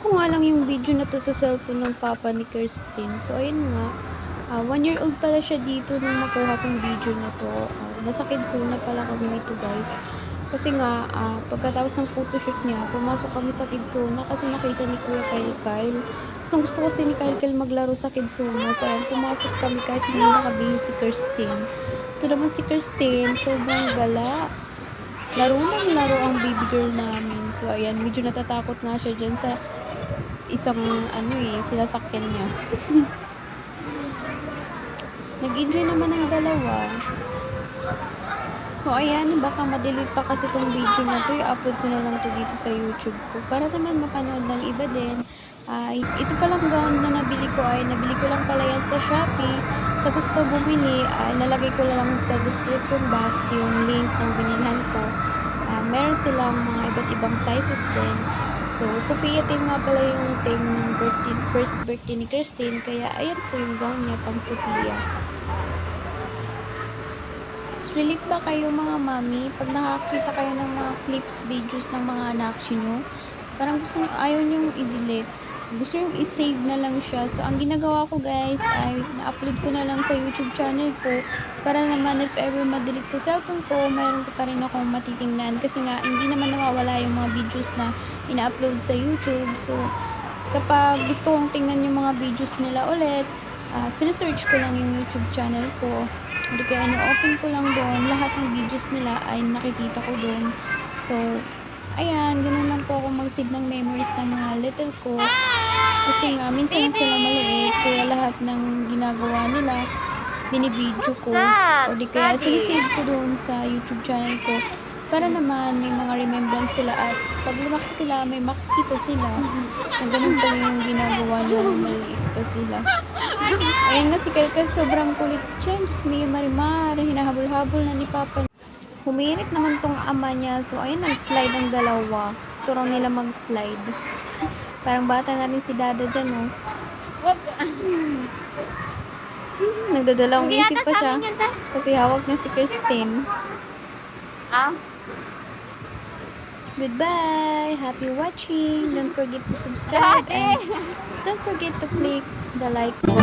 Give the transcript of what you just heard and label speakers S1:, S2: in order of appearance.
S1: ko nga lang yung video na to sa cellphone ng papa ni Kirsten. So, ayun nga. 1 year old pala siya dito nung makuha tong video na to. Nasa Kidzuna pala kami nito, guys. Kasi nga, pagkatapos ng photoshoot niya, pumasok kami sa Kidzuna kasi nakita ni Kuya Kyle. Gustong gusto kasi ni Kyle maglaro sa Kidzuna. So, ayun, pumasok kami kahit hindi nakabihis si Kirsten. Ito naman si Kirsten, sobrang gala. Laro ng laro ang baby girl namin. So, ayan, medyo natatakot nga siya dyan sa isang, sinasakyan niya. Nag-enjoy naman ang dalawa. So, ayan, baka ma-delete pa kasi tong video na to. I-upload ko na lang to dito sa YouTube ko. Para naman mapanood ng iba din. Ito palang gown na nabili ko lang pala yan sa Shopee. Sa gusto bumili, lalagay ko lang sa description box yung link ng binilhan ko. Meron silang mga iba't ibang sizes din. So, Sophia team nga pala yung team ng first birthday ni Kirsten. Kaya, ayan po yung gown niya pang Sophia. Relate ba kayo mga mami pag nakakita kayo ng mga clips, videos ng mga anak nyo? Parang ayaw nyong i-delete. Gusto nyong i-save na lang siya. So, ang ginagawa ko guys ay na-upload ko na lang sa YouTube channel ko para naman if ever ma-delete sa cellphone ko, mayroon ko pa rin akong matitingnan. Kasi nga, hindi naman nawawala yung mga videos na ina-upload sa YouTube. So, kapag gusto kong tingnan yung mga videos nila ulit, sinesearch ko lang yung YouTube channel ko. Hindi kaya open ko lang doon. Lahat ng videos nila ay nakikita ko doon. So, ayan, ganun lang po ako mag-save ng memories ng mga little ko. Kasi nga, minsan lang sila maliit. Kaya lahat ng ginagawa nila, binibidyo ko. O di kaya, sinisave ko doon sa YouTube channel ko. Para naman, may mga remembrance sila. At pag lumaki sila, may makikita sila. Na ganun pala yung ginagawa nung maliit pa sila. Ayan nga si Kyle, sobrang kulit siya. Diyos may marimar, hinahabol-habol na ni Papa. Humirit naman tong ama niya. So, ayun, nag-slide ang dalawa. Gusto raw nila mag-slide. Parang bata na rin si Dada dyan, oh. Nagdadalawang isip pa siya. Kasi hawak na si Kirsten. Goodbye! Happy watching! Don't forget to subscribe and don't forget to click the like button.